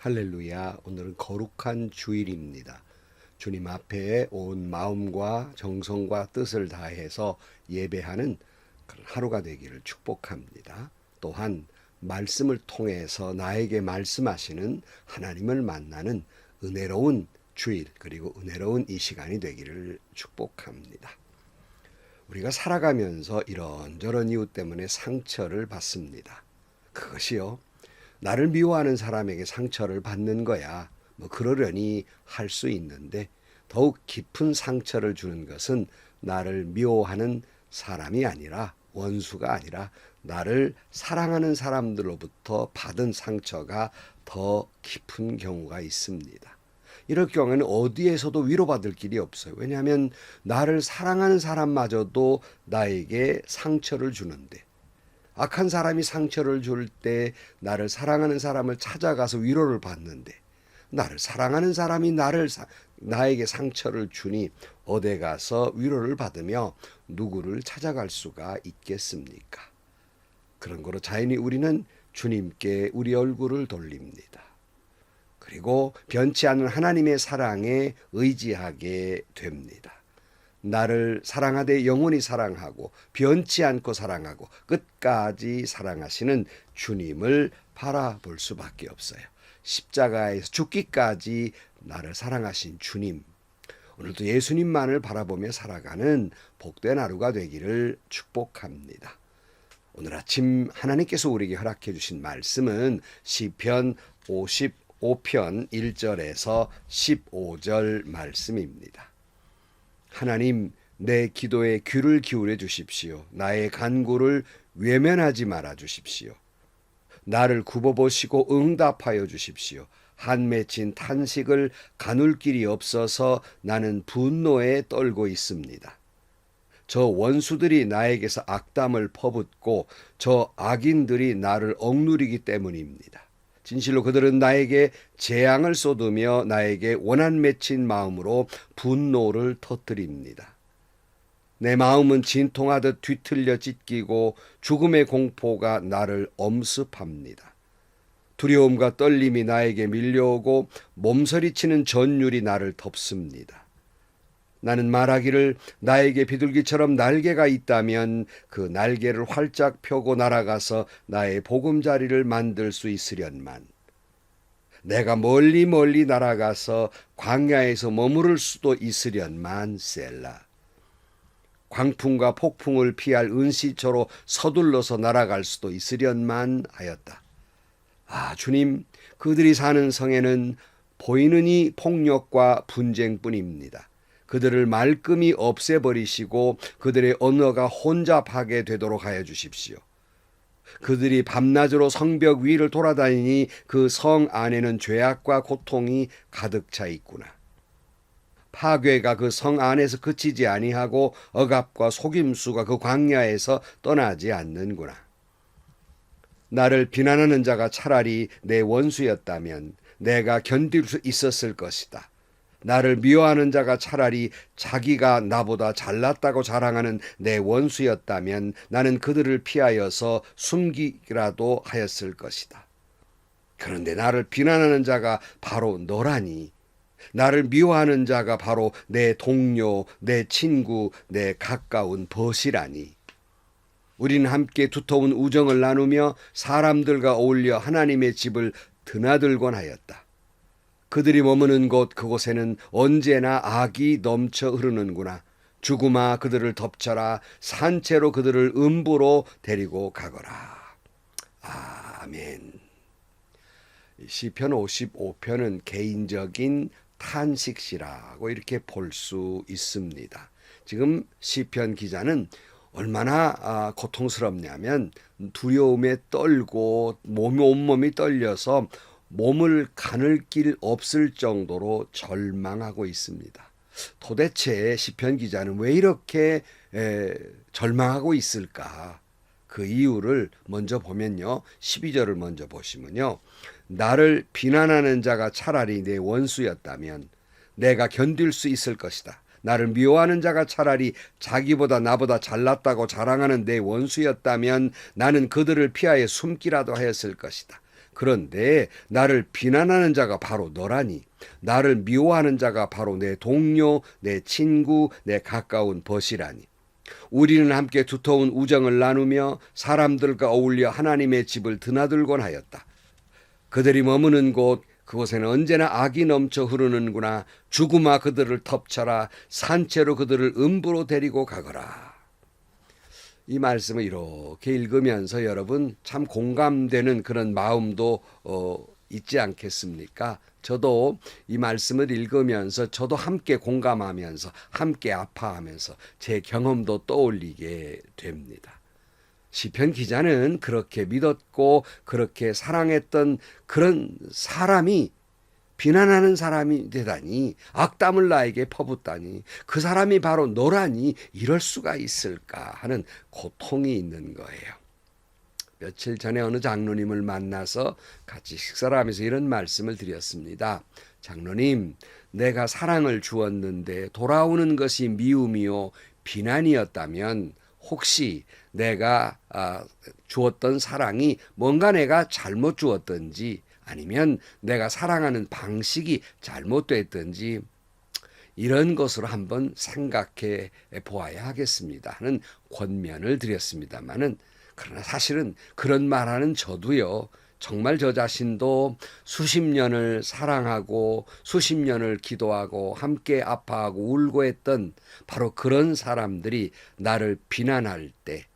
할렐루야. 오늘은 거룩한 주일입니다. 주님 앞에 온 마음과 정성과 뜻을 다해서 예배하는 그런 하루가 되기를 축복합니다. 또한 말씀을 통해서 나에게 말씀하시는 하나님을 만나는 은혜로운 주일, 그리고 은혜로운 이 시간이 되기를 축복합니다. 우리가 살아가면서 이런저런 이유 때문에 상처를 받습니다. 그것이요, 나를 미워하는 사람에게 상처를 받는 거야, 그러려니 할 수 있는데, 더욱 깊은 상처를 주는 것은 나를 미워하는 사람이 아니라, 원수가 아니라 나를 사랑하는 사람들로부터 받은 상처가 더 깊은 경우가 있습니다. 이럴 경우에는 어디에서도 위로받을 길이 없어요. 왜냐하면 나를 사랑하는 사람마저도 나에게 상처를 주는데, 악한 사람이 상처를 줄 때 나를 사랑하는 사람을 찾아가서 위로를 받는데, 나를 사랑하는 사람이 나에게 상처를 주니 어디 가서 위로를 받으며 누구를 찾아갈 수가 있겠습니까? 그런 거로 자연히 우리는 주님께 우리 얼굴을 돌립니다. 그리고 변치 않는 하나님의 사랑에 의지하게 됩니다. 나를 사랑하되 영원히 사랑하고 변치 않고 사랑하고 끝까지 사랑하시는 주님을 바라볼 수밖에 없어요. 십자가에서 죽기까지 나를 사랑하신 주님, 오늘도 예수님만을 바라보며 살아가는 복된 하루가 되기를 축복합니다. 오늘 아침 하나님께서 우리에게 허락해 주신 말씀은 시편 55편 1절에서 15절 말씀입니다. 하나님, 내 기도에 귀를 기울여 주십시오. 나의 간구를 외면하지 말아 주십시오. 나를 굽어보시고 응답하여 주십시오. 한 맺힌 탄식을 가눌 길이 없어서 나는 분노에 떨고 있습니다. 저 원수들이 나에게서 악담을 퍼붓고 저 악인들이 나를 억누르기 때문입니다. 진실로 그들은 나에게 재앙을 쏟으며 나에게 원한 맺힌 마음으로 분노를 터뜨립니다. 내 마음은 진통하듯 뒤틀려 찢기고 죽음의 공포가 나를 엄습합니다. 두려움과 떨림이 나에게 밀려오고 몸서리치는 전율이 나를 덮습니다. 나는 말하기를 나에게 비둘기처럼 날개가 있다면 그 날개를 활짝 펴고 날아가서 나의 보금자리를 만들 수 있으련만. 내가 멀리 멀리 날아가서 광야에서 머무를 수도 있으련만. 셀라. 광풍과 폭풍을 피할 은시처로 서둘러서 날아갈 수도 있으련만 하였다. 주님, 그들이 사는 성에는 보이는 이 폭력과 분쟁뿐입니다. 그들을 말끔히 없애버리시고 그들의 언어가 혼잡하게 되도록 하여 주십시오. 그들이 밤낮으로 성벽 위를 돌아다니니 그 성 안에는 죄악과 고통이 가득 차 있구나. 파괴가 그 성 안에서 그치지 아니하고 억압과 속임수가 그 광야에서 떠나지 않는구나. 나를 비난하는 자가 차라리 내 원수였다면 내가 견딜 수 있었을 것이다. 나를 미워하는 자가 차라리 자기가 나보다 잘났다고 자랑하는 내 원수였다면 나는 그들을 피하여서 숨기라도 하였을 것이다. 그런데 나를 비난하는 자가 바로 너라니, 나를 미워하는 자가 바로 내 동료, 내 친구, 내 가까운 벗이라니. 우리는 함께 두터운 우정을 나누며 사람들과 어울려 하나님의 집을 드나들곤 하였다. 그들이 머무는 곳 그곳에는 언제나 악이 넘쳐 흐르는구나. 죽음아, 그들을 덮쳐라. 산채로 그들을 음부로 데리고 가거라. 아멘. 시편 55편은 개인적인 탄식시라고 이렇게 볼 수 있습니다. 지금 시편 기자는 얼마나 고통스럽냐면 두려움에 떨고 온몸이 떨려서 몸을 가눌 길 없을 정도로 절망하고 있습니다. 도대체 시편 기자는 왜 이렇게 절망하고 있을까? 그 이유를 먼저 보면요, 12절을 먼저 보시면요, 나를 비난하는 자가 차라리 내 원수였다면 내가 견딜 수 있을 것이다. 나를 미워하는 자가 차라리 자기보다 나보다 잘났다고 자랑하는 내 원수였다면 나는 그들을 피하여 숨기라도 하였을 것이다. 그런데 나를 비난하는 자가 바로 너라니. 나를 미워하는 자가 바로 내 동료, 내 친구, 내 가까운 벗이라니. 우리는 함께 두터운 우정을 나누며 사람들과 어울려 하나님의 집을 드나들곤 하였다. 그들이 머무는 곳, 그곳에는 언제나 악이 넘쳐 흐르는구나. 죽음아 그들을 덮쳐라. 산채로 그들을 음부로 데리고 가거라. 이 말씀을 이렇게 읽으면서 여러분 참 공감되는 그런 마음도 있지 않겠습니까? 저도 이 말씀을 읽으면서 저도 함께 공감하면서 함께 아파하면서 제 경험도 떠올리게 됩니다. 시편 기자는 그렇게 믿었고 그렇게 사랑했던 그런 사람이 비난하는 사람이 되다니, 악담을 나에게 퍼붓다니, 그 사람이 바로 너라니 이럴 수가 있을까 하는 고통이 있는 거예요. 며칠 전에 어느 장로님을 만나서 같이 식사를 하면서 이런 말씀을 드렸습니다. 장로님, 내가 사랑을 주었는데 돌아오는 것이 미움이요 비난이었다면 혹시 내가 주었던 사랑이 뭔가 내가 잘못 주었던지 아니면 내가 사랑하는 방식이 잘못됐든지 이런 것으로 한번 생각해 보아야 하겠습니다 하는 권면을 드렸습니다마는, 그러나 사실은 그런 말하는 저도요, 정말 저 자신도 수십 년을 사랑하고 수십 년을 기도하고 함께 아파하고 울고 했던 바로 그런 사람들이 나를 비난할 때,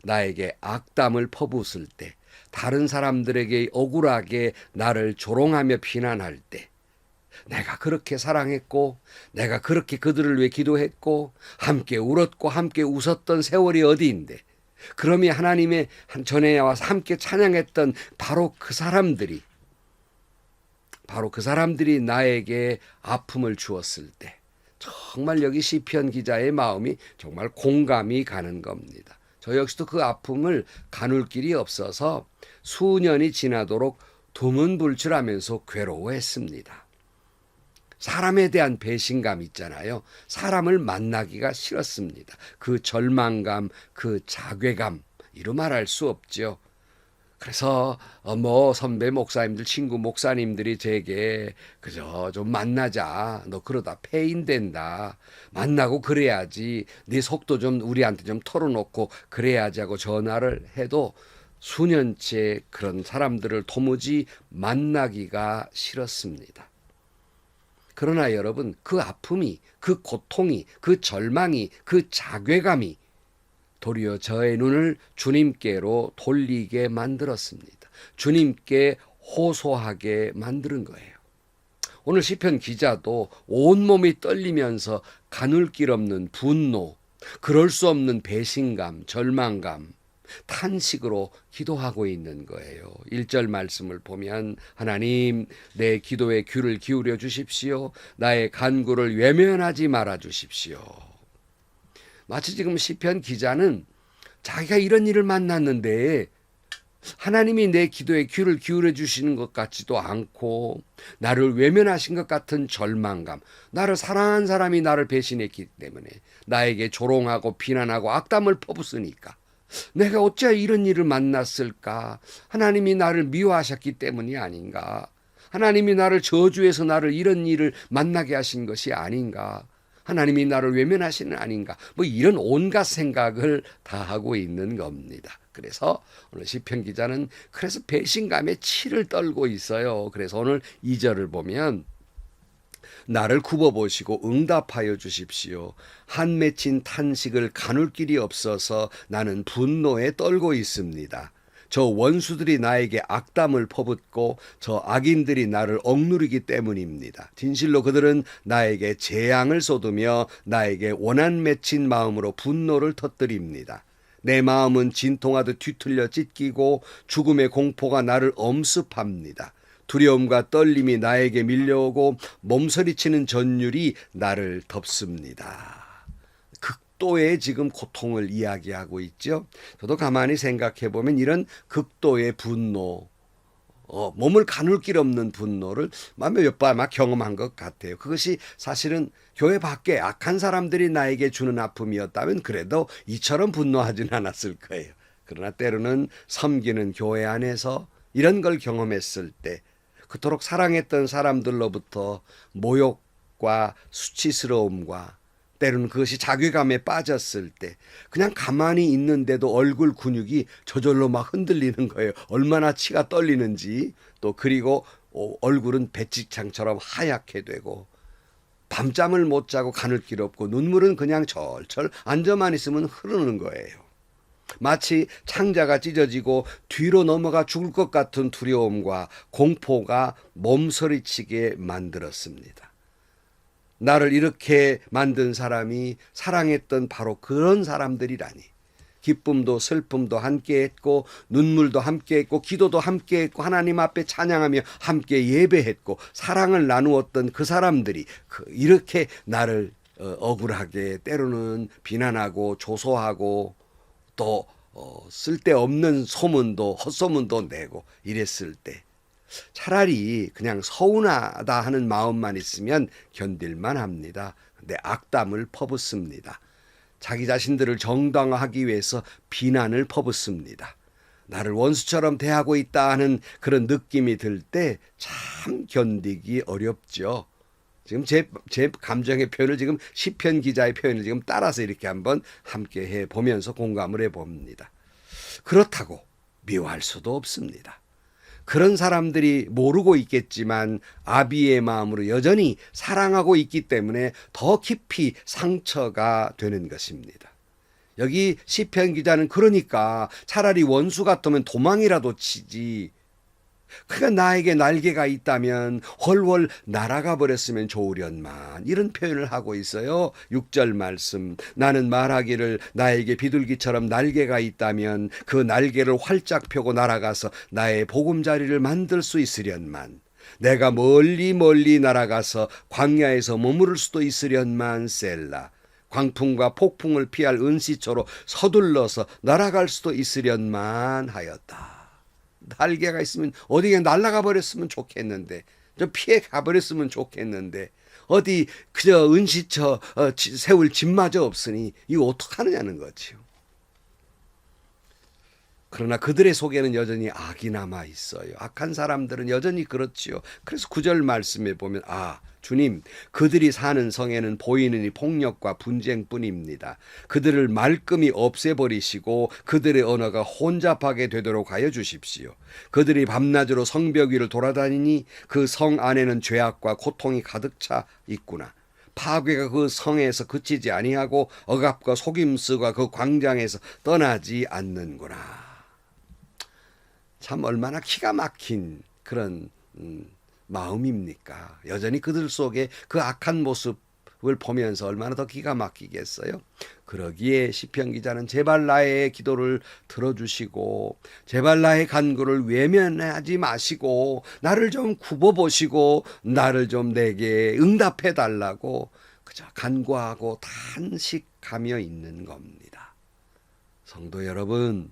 나에게 악담을 퍼붓을 때, 다른 사람들에게 억울하게 나를 조롱하며 비난할 때, 내가 그렇게 사랑했고 내가 그렇게 그들을 위해 기도했고 함께 울었고 함께 웃었던 세월이 어디인데, 그러면 하나님의 전에 와서 함께 찬양했던 바로 그 사람들이 나에게 아픔을 주었을 때, 정말 여기 시편 기자의 마음이 정말 공감이 가는 겁니다. 저 역시도 그 아픔을 가눌 길이 없어서 수년이 지나도록 두문불출하면서 괴로워했습니다. 사람에 대한 배신감 있잖아요. 사람을 만나기가 싫었습니다. 그 절망감, 그 자괴감, 이루 말할 수 없죠. 그래서 선배 목사님들, 친구 목사님들이 제게 그저 좀 만나자, 너 그러다 폐인된다, 만나고 그래야지, 네 속도 좀 우리한테 좀 털어놓고 그래야지 하고 전화를 해도 수년째 그런 사람들을 도무지 만나기가 싫었습니다. 그러나 여러분, 그 아픔이, 그 고통이, 그 절망이, 그 자괴감이 도리어 저의 눈을 주님께로 돌리게 만들었습니다. 주님께 호소하게 만드는 거예요. 오늘 시편 기자도 온몸이 떨리면서 가눌 길 없는 분노, 그럴 수 없는 배신감, 절망감, 탄식으로 기도하고 있는 거예요. 1절 말씀을 보면, 하나님, 내 기도에 귀를 기울여 주십시오. 나의 간구를 외면하지 말아 주십시오. 마치 지금 시편 기자는 자기가 이런 일을 만났는데 하나님이 내 기도에 귀를 기울여 주시는 것 같지도 않고 나를 외면하신 것 같은 절망감, 나를 사랑한 사람이 나를 배신했기 때문에 나에게 조롱하고 비난하고 악담을 퍼붓으니까 내가 어찌하여 이런 일을 만났을까? 하나님이 나를 미워하셨기 때문이 아닌가? 하나님이 나를 저주해서 나를 이런 일을 만나게 하신 것이 아닌가? 하나님이 나를 외면하시는 아닌가? 이런 온갖 생각을 다 하고 있는 겁니다. 그래서 오늘 시편 기자는 그래서 배신감에 치를 떨고 있어요. 그래서 오늘 2절을 보면, 나를 굽어보시고 응답하여 주십시오. 한 맺힌 탄식을 가눌 길이 없어서 나는 분노에 떨고 있습니다. 저 원수들이 나에게 악담을 퍼붓고 저 악인들이 나를 억누르기 때문입니다. 진실로 그들은 나에게 재앙을 쏟으며 나에게 원한 맺힌 마음으로 분노를 터뜨립니다. 내 마음은 진통하듯 뒤틀려 찢기고 죽음의 공포가 나를 엄습합니다. 두려움과 떨림이 나에게 밀려오고 몸서리치는 전율이 나를 덮습니다. 극도의 지금 고통을 이야기하고 있죠. 저도 가만히 생각해 보면 이런 극도의 분노, 몸을 가눌 길 없는 분노를 몇 번 아마 경험한 것 같아요. 그것이 사실은 교회 밖에 악한 사람들이 나에게 주는 아픔이었다면 그래도 이처럼 분노하지는 않았을 거예요. 그러나 때로는 섬기는 교회 안에서 이런 걸 경험했을 때, 그토록 사랑했던 사람들로부터 모욕과 수치스러움과 때로는 그것이 자괴감에 빠졌을 때 그냥 가만히 있는데도 얼굴 근육이 저절로 막 흔들리는 거예요. 얼마나 치가 떨리는지. 또 그리고 얼굴은 백지창처럼 하얗게 되고 밤잠을 못 자고 가눌길 없고 눈물은 그냥 절철 앉아만 있으면 흐르는 거예요. 마치 창자가 찢어지고 뒤로 넘어가 죽을 것 같은 두려움과 공포가 몸서리치게 만들었습니다. 나를 이렇게 만든 사람이 사랑했던 바로 그런 사람들이라니. 기쁨도 슬픔도 함께했고 눈물도 함께했고 기도도 함께했고 하나님 앞에 찬양하며 함께 예배했고 사랑을 나누었던 그 사람들이 이렇게 나를 억울하게 때로는 비난하고 조소하고 또 쓸데없는 소문도 헛소문도 내고 이랬을 때 차라리 그냥 서운하다 하는 마음만 있으면 견딜만 합니다. 근데 악담을 퍼붓습니다. 자기 자신들을 정당화하기 위해서 비난을 퍼붓습니다. 나를 원수처럼 대하고 있다 하는 그런 느낌이 들 때 참 견디기 어렵죠. 지금 제 감정의 표현을 지금 시편 기자의 표현을 지금 따라서 이렇게 한번 함께 해 보면서 공감을 해 봅니다. 그렇다고 미워할 수도 없습니다. 그런 사람들이 모르고 있겠지만 아비의 마음으로 여전히 사랑하고 있기 때문에 더 깊이 상처가 되는 것입니다. 여기 시편 기자는 그러니까 차라리 원수 같으면 도망이라도 치지. 그가 나에게 날개가 있다면 훨훨 날아가 버렸으면 좋으련만 이런 표현을 하고 있어요. 6절 말씀. 나는 말하기를 나에게 비둘기처럼 날개가 있다면 그 날개를 활짝 펴고 날아가서 나의 보금자리를 만들 수 있으련만. 내가 멀리 멀리 날아가서 광야에서 머무를 수도 있으련만. 셀라. 광풍과 폭풍을 피할 은시초로 서둘러서 날아갈 수도 있으련만 하였다. 날개가 있으면 어디에 날아가 버렸으면 좋겠는데 좀 피해 가버렸으면 좋겠는데 어디 그저 은시처 세울 집마저 없으니 이거 어떡하느냐는 거지요. 그러나 그들의 속에는 여전히 악이 남아 있어요. 악한 사람들은 여전히 그렇지요. 그래서 9절 말씀에 보면 주님, 그들이 사는 성에는 보이는 이 폭력과 분쟁뿐입니다. 그들을 말끔히 없애버리시고 그들의 언어가 혼잡하게 되도록 하여 주십시오. 그들이 밤낮으로 성벽 위를 돌아다니니 그 성 안에는 죄악과 고통이 가득 차 있구나. 파괴가 그 성에서 그치지 아니하고 억압과 속임수가 그 광장에서 떠나지 않는구나. 참 얼마나 기가 막힌 그런 마음입니까? 여전히 그들 속에 그 악한 모습을 보면서 얼마나 더 기가 막히겠어요? 그러기에 시편 기자는 제발 나의 기도를 들어주시고 제발 나의 간구를 외면하지 마시고 나를 좀 굽어보시고 나를 좀 내게 응답해 달라고 그저 간구하고 탄식하며 있는 겁니다. 성도 여러분,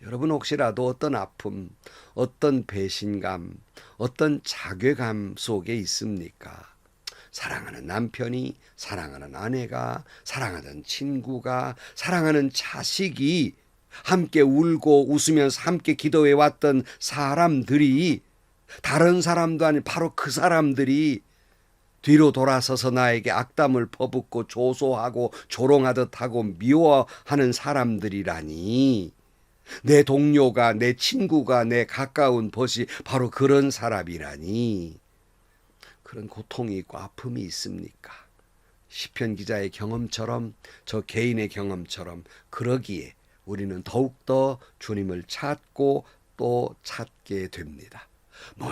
혹시라도 어떤 아픔, 어떤 배신감, 어떤 자괴감 속에 있습니까? 사랑하는 남편이, 사랑하는 아내가, 사랑하는 친구가, 사랑하는 자식이 함께 울고 웃으면서 함께 기도해 왔던 사람들이 다른 사람도 아닌 바로 그 사람들이 뒤로 돌아서서 나에게 악담을 퍼붓고 조소하고 조롱하듯 하고 미워하는 사람들이라니. 내 동료가, 내 친구가, 내 가까운 벗이 바로 그런 사람이라니. 그런 고통이 있고 아픔이 있습니까? 시편 기자의 경험처럼 저 개인의 경험처럼 그러기에 우리는 더욱더 주님을 찾고 또 찾게 됩니다.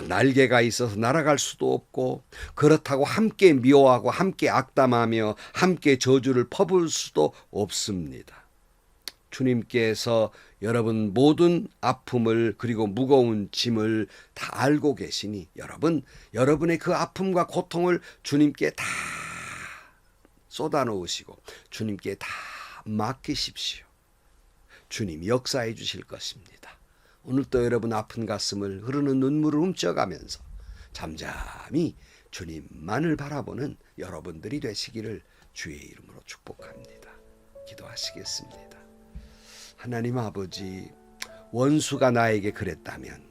날개가 있어서 날아갈 수도 없고 그렇다고 함께 미워하고 함께 악담하며 함께 저주를 퍼부을 수도 없습니다. 주님께서 여러분 모든 아픔을 그리고 무거운 짐을 다 알고 계시니 여러분의 그 아픔과 고통을 주님께 다 쏟아놓으시고 주님께 다 맡기십시오. 주님 역사해 주실 것입니다. 오늘도 여러분 아픈 가슴을 흐르는 눈물을 훔쳐가면서 잠잠히 주님만을 바라보는 여러분들이 되시기를 주의 이름으로 축복합니다. 기도하시겠습니다. 하나님 아버지, 원수가 나에게 그랬다면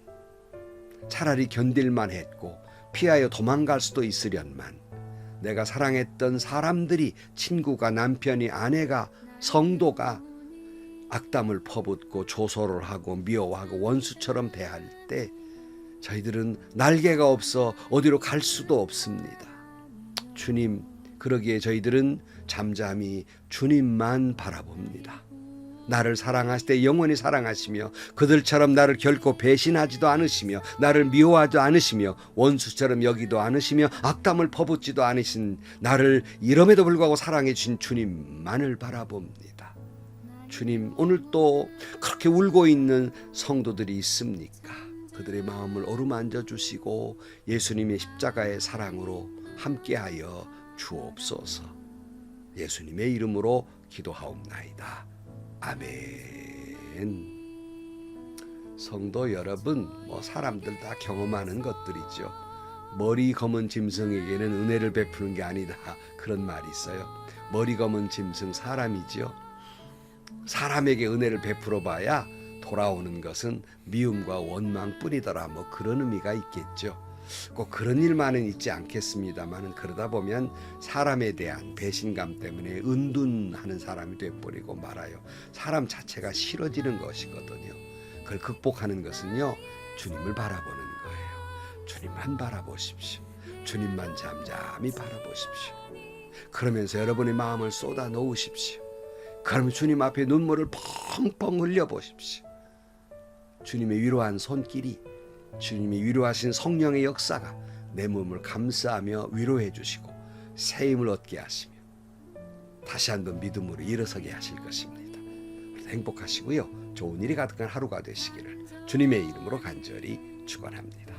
차라리 견딜만 했고 피하여 도망갈 수도 있으련만 내가 사랑했던 사람들이 친구가 남편이 아내가 성도가 악담을 퍼붓고 조소를 하고 미워하고 원수처럼 대할 때 저희들은 날개가 없어 어디로 갈 수도 없습니다. 주님, 그러기에 저희들은 잠잠히 주님만 바라봅니다. 나를 사랑하실 때 영원히 사랑하시며 그들처럼 나를 결코 배신하지도 않으시며 나를 미워하지도 않으시며 원수처럼 여기도 않으시며 악담을 퍼붓지도 않으신 나를 이럼에도 불구하고 사랑해 주신 주님만을 바라봅니다. 주님, 오늘 또 그렇게 울고 있는 성도들이 있습니까? 그들의 마음을 어루만져 주시고 예수님의 십자가의 사랑으로 함께하여 주옵소서. 예수님의 이름으로 기도하옵나이다. 아멘. 성도 여러분, 사람들 다 경험하는 것들이죠. 머리 검은 짐승에게는 은혜를 베푸는 게 아니다, 그런 말이 있어요. 머리 검은 짐승 사람이죠. 사람에게 은혜를 베풀어 봐야 돌아오는 것은 미움과 원망뿐이더라, 그런 의미가 있겠죠. 꼭 그런 일만은 있지 않겠습니다만 그러다 보면 사람에 대한 배신감 때문에 은둔하는 사람이 돼버리고 말아요. 사람 자체가 싫어지는 것이거든요. 그걸 극복하는 것은요, 주님을 바라보는 거예요. 주님만 바라보십시오. 주님만 잠잠히 바라보십시오. 그러면서 여러분의 마음을 쏟아 놓으십시오. 그러면 주님 앞에 눈물을 펑펑 흘려보십시오. 주님의 위로한 손길이, 주님이 위로하신 성령의 역사가 내 몸을 감싸며 위로해 주시고 새 힘을 얻게 하시며 다시 한번 믿음으로 일어서게 하실 것입니다. 행복하시고요, 좋은 일이 가득한 하루가 되시기를 주님의 이름으로 간절히 축원합니다.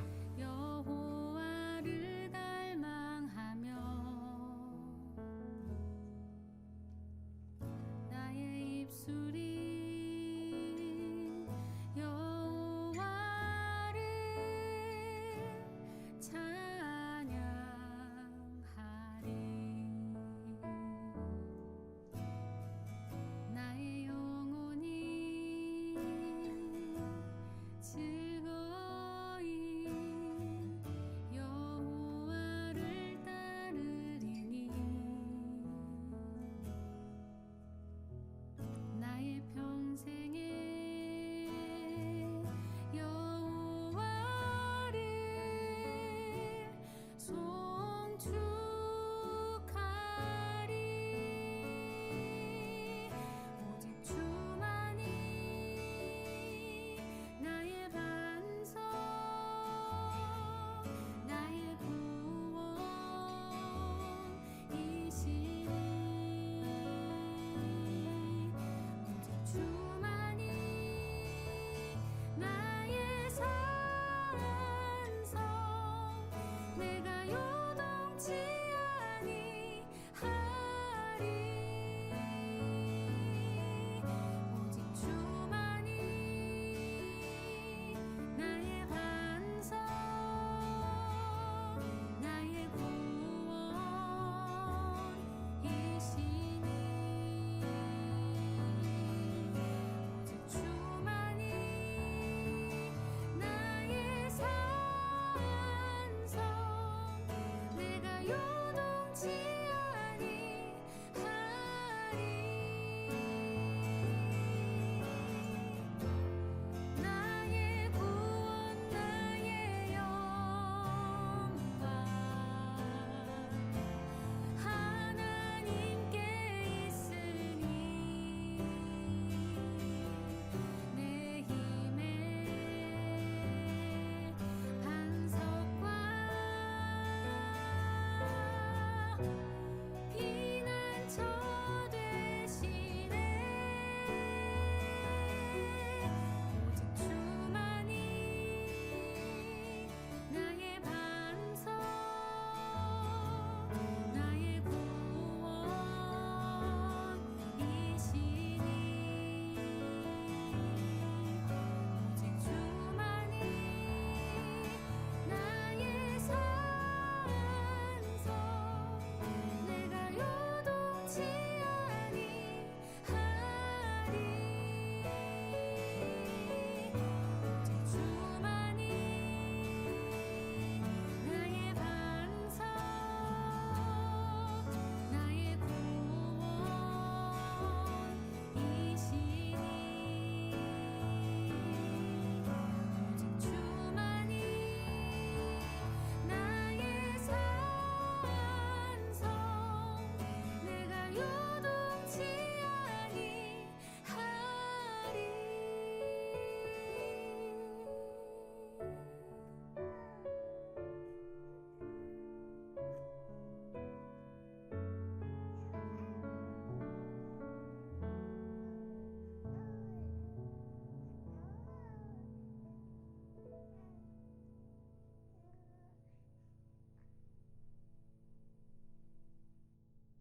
요